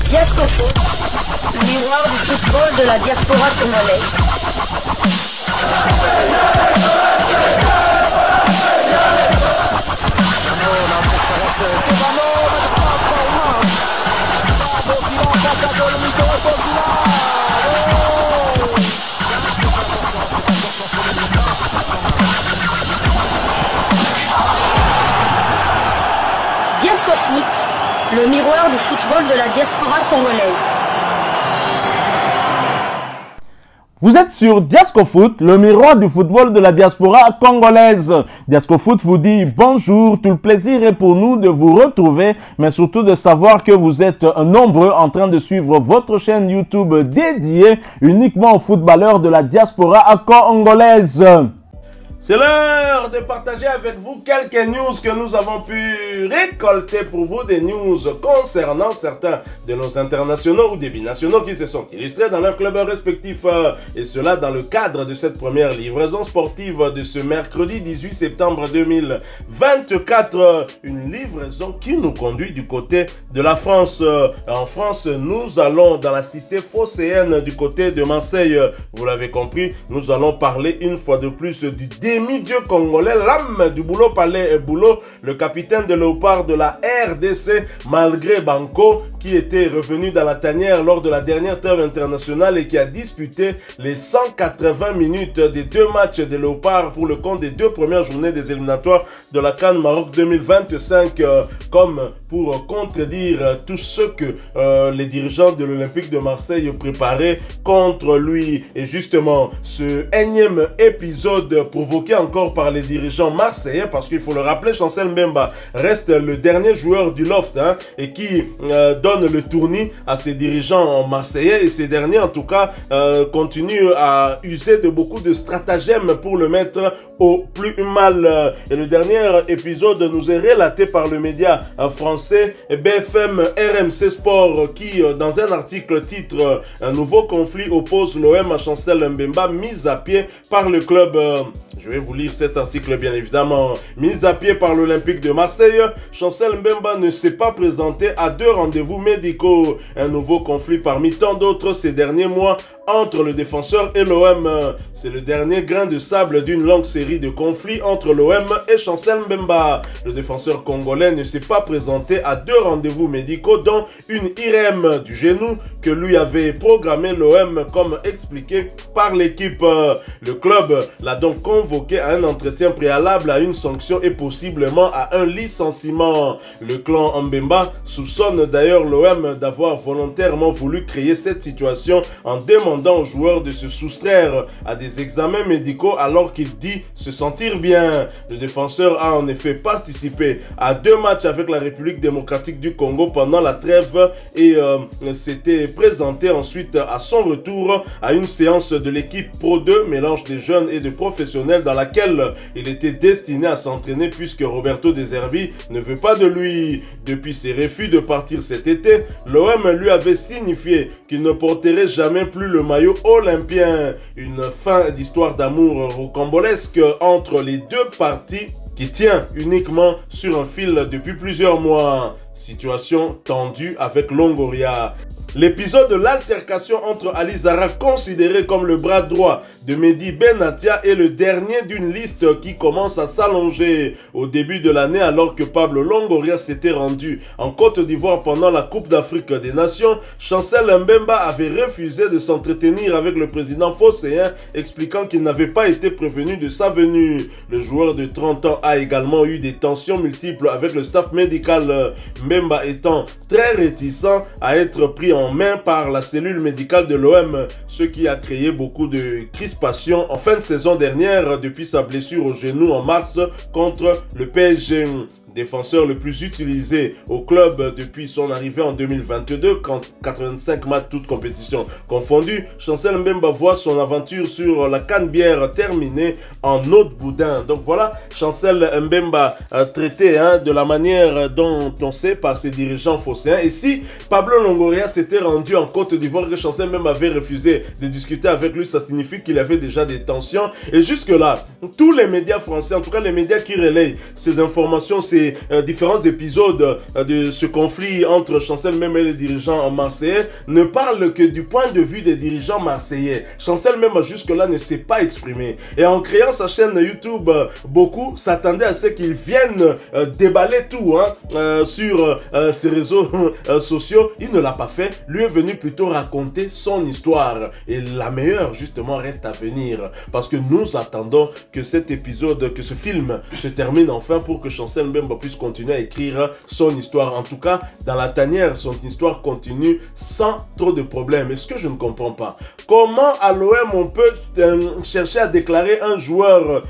Diascofoot, le miroir du football de la diaspora congolaise. Diascofoot, le miroir du football de la diaspora congolaise. Vous êtes sur Diascofoot, le miroir du football de la diaspora congolaise. Diascofoot vous dit bonjour, tout le plaisir est pour nous de vous retrouver, mais surtout de savoir que vous êtes nombreux en train de suivre votre chaîne YouTube dédiée uniquement aux footballeurs de la diaspora congolaise. C'est l'heure de partager avec vous quelques news que nous avons pu récolter pour vous, des news concernant certains de nos internationaux ou des binationaux qui se sont illustrés dans leurs clubs respectifs. Et cela dans le cadre de cette première livraison sportive de ce mercredi 18 septembre 2024. Une livraison qui nous conduit du côté de la France. En France, nous allons dans la cité phocéenne du côté de Marseille. Vous l'avez compris, nous allons parler une fois de plus du demi-dieu congolais, l'âme du boulot palais et boulot, le capitaine de léopard de la RDC, malgré Banco, qui était revenu dans la tanière lors de la dernière trêve internationale et qui a disputé les 180 minutes des deux matchs des léopards pour le compte des deux premières journées des éliminatoires de la CAN Maroc 2025, comme pour contredire tout ce que les dirigeants de l'Olympique de Marseille préparaient contre lui. Et justement, ce énième épisode provoqué encore par les dirigeants marseillais, parce qu'il faut le rappeler, Chancel Mbemba reste le dernier joueur du loft et qui donne le tournis à ses dirigeants marseillais, et ces derniers en tout cas continuent à user de beaucoup de stratagèmes pour le mettre au plus mal. Et le dernier épisode nous est relaté par le média français BFM RMC Sport qui dans un article titre un nouveau conflit oppose l'OM à Chancel Mbemba, mise à pied par le club. Je vais vous lire cet article bien évidemment. Mise à pied par l'Olympique de Marseille, Chancel Mbemba ne s'est pas présenté à 2 rendez-vous médicaux. Un nouveau conflit parmi tant d'autres ces derniers mois entre le défenseur et l'OM. C'est le dernier grain de sable d'une longue série de conflits entre l'OM et Chancel Mbemba. Le défenseur congolais ne s'est pas présenté à 2 rendez-vous médicaux, dont une IRM du genou que lui avait programmé l'OM comme expliqué par l'équipe. Le club l'a donc convoqué à un entretien préalable à une sanction et possiblement à un licenciement. Le clan Mbemba soupçonne d'ailleurs l'OM d'avoir volontairement voulu créer cette situation en demandant aux joueurs de se soustraire à des examens médicaux alors qu'il dit se sentir bien. Le défenseur a en effet participé à 2 matchs avec la République démocratique du Congo pendant la trêve et s'était présenté ensuite à son retour à une séance de l'équipe Pro 2, mélange de jeunes et de professionnels, dans laquelle il était destiné à s'entraîner puisque Roberto De Zerbi ne veut pas de lui. Depuis ses refus de partir cet été, l'OM lui avait signifié qu'il ne porterait jamais plus le maillot olympien. Une fin d'histoire d'amour rocambolesque entre les deux parties qui tient uniquement sur un fil depuis plusieurs mois. Situation tendue avec Longoria. L'épisode de l'altercation entre Ali Zara, considéré comme le bras droit de Mehdi Benatia, est le dernier d'une liste qui commence à s'allonger. Au début de l'année, alors que Pablo Longoria s'était rendu en Côte d'Ivoire pendant la Coupe d'Afrique des Nations, Chancel Mbemba avait refusé de s'entretenir avec le président phocéen, expliquant qu'il n'avait pas été prévenu de sa venue. Le joueur de 30 ans a également eu des tensions multiples avec le staff médical, Mbemba étant très réticent à être pris en main par la cellule médicale de l'OM, ce qui a créé beaucoup de crispation en fin de saison dernière depuis sa blessure au genou en mars contre le PSG. Défenseur le plus utilisé au club depuis son arrivée en 2022, quand 85 matchs toutes compétitions confondues, Chancel Mbemba voit son aventure sur la Canebière terminée en eau de boudin. Donc voilà, Chancel Mbemba traité de la manière dont on sait par ses dirigeants phocéens. Et si Pablo Longoria s'était rendu en Côte d'Ivoire que Chancel Mbemba avait refusé de discuter avec lui, ça signifie qu'il avait déjà des tensions. Et jusque là, tous les médias français, en tout cas les médias qui relayent ces informations, c'est des différents épisodes de ce conflit entre Chancel Mbemba et les dirigeants marseillais ne parle que du point de vue des dirigeants marseillais. Chancel Mbemba jusque-là ne s'est pas exprimé. Et en créant sa chaîne YouTube, beaucoup s'attendaient à ce qu'il vienne déballer tout sur ses réseaux sociaux. Il ne l'a pas fait. Lui est venu plutôt raconter son histoire. Et la meilleure, justement, reste à venir. Parce que nous attendons que cet épisode, que ce film se termine enfin pour que Chancel Mbemba puisse continuer à écrire son histoire. En tout cas, dans la tanière, son histoire continue sans trop de problèmes. Et ce que je ne comprends pas, comment à l'OM on peut chercher à déclarer un joueur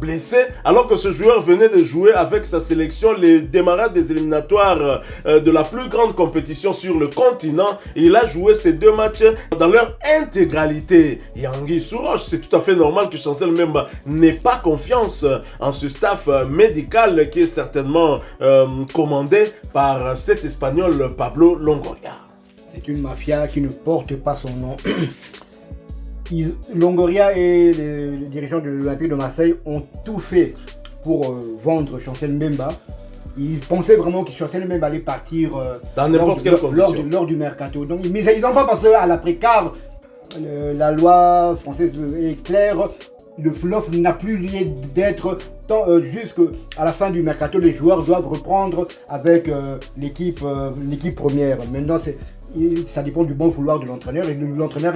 blessé alors que ce joueur venait de jouer avec sa sélection les démarrages des éliminatoires de la plus grande compétition sur le continent. Et il a joué ces 2 matchs dans leur intégralité. Et Anguille sous roche, c'est tout à fait normal que Chancel Mbemba n'ait pas confiance en ce staff médical qui est certainement commandé par cet Espagnol Pablo Longoria. C'est une mafia qui ne porte pas son nom. Longoria et les dirigeants de l'Olympique de Marseille ont tout fait pour vendre Chancel Mbemba. Ils pensaient vraiment que Chancel Mbemba allait partir dans n'importe quelle condition lors du mercato. Donc, mais ils n'ont pas pensé à l'après-car. La loi française est claire. Le flop n'a plus lieu d'être jusqu'à la fin du mercato. Les joueurs doivent reprendre avec l'équipe première. Maintenant, ça dépend du bon vouloir de l'entraîneur. Et l'entraîneur,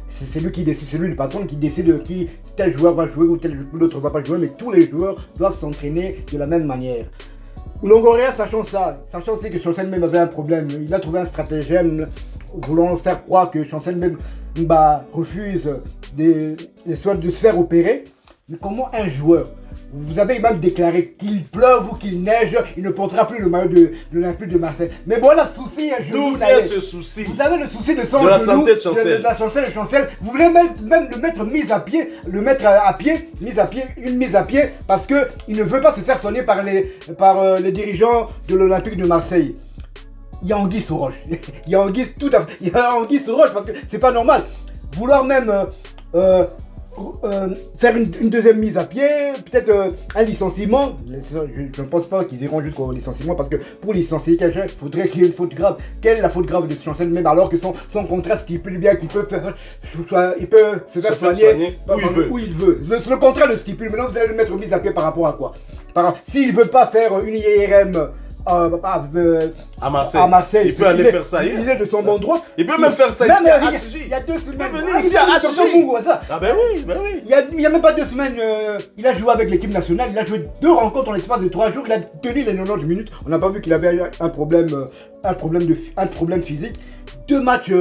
c'est lui qui décide, c'est lui le patron qui décide qui tel joueur va jouer ou tel autre va pas jouer. Mais tous les joueurs doivent s'entraîner de la même manière. Longoria, sachant aussi que Chancel Mbemba avait un problème, il a trouvé un stratagème voulant faire croire que Chancel Mbemba refuse de se faire opérer. Mais comment un joueur, vous avez même déclaré qu'il pleuve ou qu'il neige, il ne portera plus le maillot de l'Olympique de Marseille. Mais voilà, souci, un genou. D'où vient ce souci? Vous avez le souci de son de la genou, santé de Chancel. de la santé de Chancel. Vous voulez même le mettre mise à pied, une mise à pied, parce que il ne veut pas se faire soigner par les dirigeants de l'Olympique de Marseille. Il y a Anguille sous roche. Il y a Anguille tout à fait. Il y a Anguille sous roche parce que c'est pas normal. Vouloir même faire une deuxième mise à pied, peut-être un licenciement. Je ne pense pas qu'ils iront jusqu'au licenciement parce que pour licencier quelqu'un, il faudrait qu'il y ait une faute grave. Quelle est la faute grave de Chancel même alors que son contrat stipule bien qu'il peut se faire soigner où il veut. Le contrat le stipule. Maintenant vous allez le mettre mise à pied par rapport à quoi? S'il ne veut pas faire une IRM à Marseille, il peut aller faire ça. Il est de son bon droit. Il peut même faire ça ici à HJ. Il y a 2 semaines. Il peut venir ici à HJ. Ah ben oui. Il n'y a même pas 2 semaines. Il a joué avec l'équipe nationale. Il a joué 2 rencontres en l'espace de 3 jours. Il a tenu les 90 minutes. On n'a pas vu qu'il avait un problème physique. 2 matchs,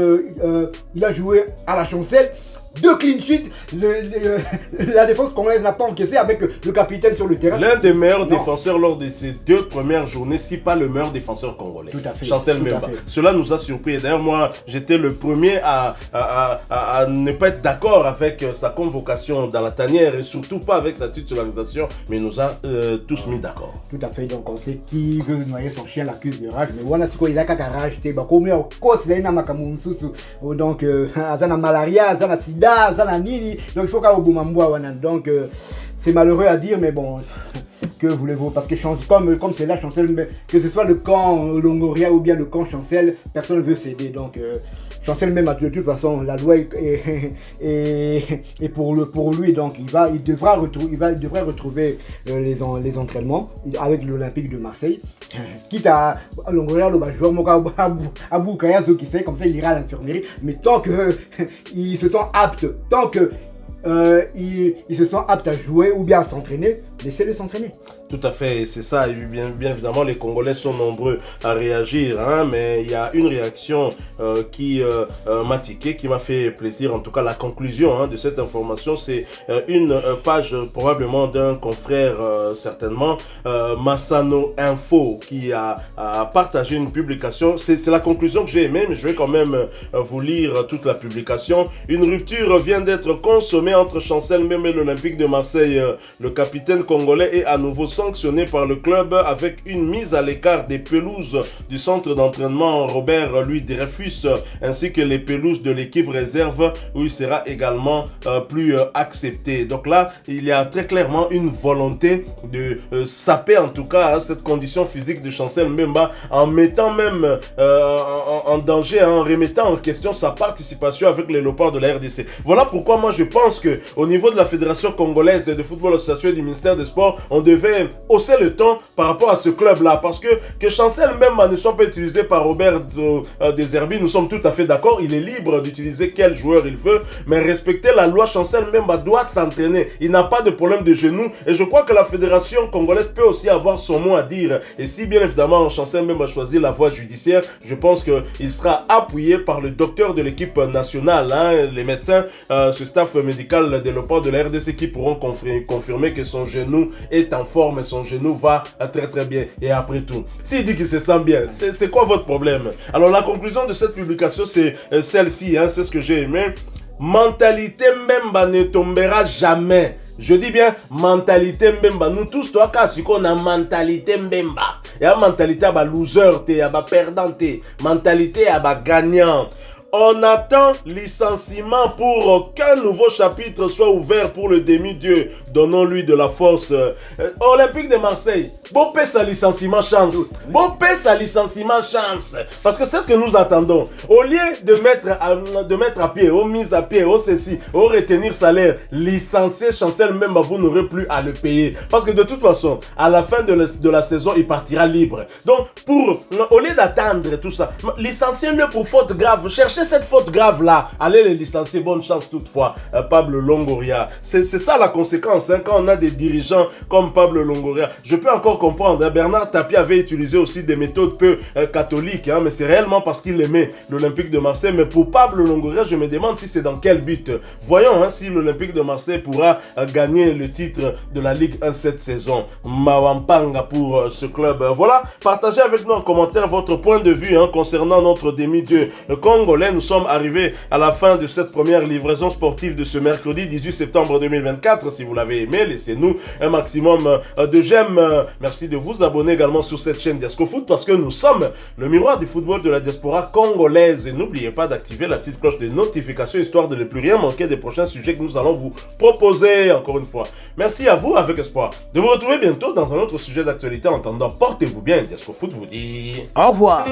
il a joué à la Chancel. 2 clean sheets, la défense congolaise n'a pas encaissé avec le capitaine sur le terrain. L'un des meilleurs défenseurs lors de ces 2 premières journées, si pas le meilleur défenseur congolais. Tout à fait. Chancel Mbemba. Cela nous a surpris. D'ailleurs, moi, j'étais le premier à ne pas être d'accord avec sa convocation dans la tanière et surtout pas avec sa titularisation, mais il nous a tous mis d'accord. Tout à fait. Donc, on sait qui veut noyer son chien l'accuse de rage. Mais voilà ce qu'il a qu'à rage. Donc, Azana malaria, Azana sida. Donc il faut qu'à donc c'est malheureux à dire mais bon que voulez-vous parce que comme c'est là Chancel, que ce soit le camp Longoria ou bien le camp Chancel, personne ne veut céder. Donc Chancel même de toute façon la loi est pour lui, donc il devrait retrouver les entraînements avec l'Olympique de Marseille, quitte à Longoria le joueur à Boukayazo qui sait, comme ça il ira à l'infirmerie, mais tant que il se sent apte, il se sent apte à jouer ou bien à s'entraîner, laissez-le s'entraîner. Tout à fait, c'est ça. Et bien évidemment, les Congolais sont nombreux à réagir, mais il y a une réaction qui m'a tiqué, qui m'a fait plaisir. En tout cas, la conclusion de cette information, c'est une page probablement d'un confrère, certainement, Massano Info, qui a partagé une publication. C'est la conclusion que j'ai aimée, mais je vais quand même vous lire toute la publication. Une rupture vient d'être consommée entre Chancel Mbemba et l'Olympique de Marseille. Le capitaine congolais est à nouveau sanctionné par le club avec une mise à l'écart des pelouses du centre d'entraînement Robert Louis Dreyfus ainsi que les pelouses de l'équipe réserve où il sera également plus accepté. Donc là, il y a très clairement une volonté de saper en tout cas cette condition physique de Chancel Mbemba en mettant même en danger, en remettant en question sa participation avec les Léopards de la RDC. Voilà pourquoi moi je pense que au niveau de la Fédération Congolaise de Football Association et du ministère des Sports, on devait hausser le ton par rapport à ce club-là. Parce que Chancel Mbemba ne soit pas utilisé par Robert Deserbi, nous sommes tout à fait d'accord. Il est libre d'utiliser quel joueur il veut, mais respecter la loi, Chancel Mbemba doit s'entraîner. Il n'a pas de problème de genou et je crois que la Fédération Congolaise peut aussi avoir son mot à dire. Et si bien évidemment Chancel Mbemba choisit la voie judiciaire, je pense qu'il sera appuyé par le docteur de l'équipe nationale, hein, les médecins, ce staff médical de Léopards de la RDC qui pourront confirmer que son genou est en forme et son genou va très très bien. Et après tout, s'il dit qu'il se sent bien, c'est quoi votre problème? Alors la conclusion de cette publication c'est celle-ci, hein, c'est ce que j'ai aimé. Mentalité Mbemba ne tombera jamais. Je dis bien mentalité Mbemba. Nous tous, toi, si on a mentalité Mbemba. Il y a mentalité à loser, à perdant, mentalité à gagnant. On attend licenciement pour qu'un nouveau chapitre soit ouvert pour le demi-dieu. Donnons-lui de la force. Olympique de Marseille, bon paie sa licenciement chance. Bon paie sa licenciement chance. Parce que c'est ce que nous attendons. Au lieu de mettre à pied, au mise à pied, au ceci, au retenir salaire, licencier Chancel Mbemba, vous n'aurez plus à le payer. Parce que de toute façon, à la fin de la saison, il partira libre. Donc, au lieu d'attendre tout ça, licenciez-le pour faute grave. Cherchez cette faute grave là, allez les licencier, bonne chance toutefois. Pablo Longoria, c'est ça la conséquence, hein, quand on a des dirigeants comme Pablo Longoria. Je peux encore comprendre, hein, Bernard Tapie avait utilisé aussi des méthodes peu catholiques, hein, mais c'est réellement parce qu'il aimait l'Olympique de Marseille. Mais pour Pablo Longoria, je me demande si c'est dans quel but. Voyons, hein, si l'Olympique de Marseille pourra gagner le titre de la Ligue 1 cette saison. Mawampanga pour ce club. Voilà, partagez avec nous en commentaire votre point de vue, hein, concernant notre demi-dieu congolais. Nous sommes arrivés à la fin de cette première livraison sportive de ce mercredi 18 septembre 2024. Si vous l'avez aimé, laissez-nous un maximum de j'aime. Merci de vous abonner également sur cette chaîne Diasco Foot parce que nous sommes le miroir du football de la diaspora congolaise. Et n'oubliez pas d'activer la petite cloche de notification histoire de ne plus rien manquer des prochains sujets que nous allons vous proposer. Encore une fois, merci à vous avec espoir de vous retrouver bientôt dans un autre sujet d'actualité. En attendant, portez-vous bien. Diasco Foot vous dit au revoir.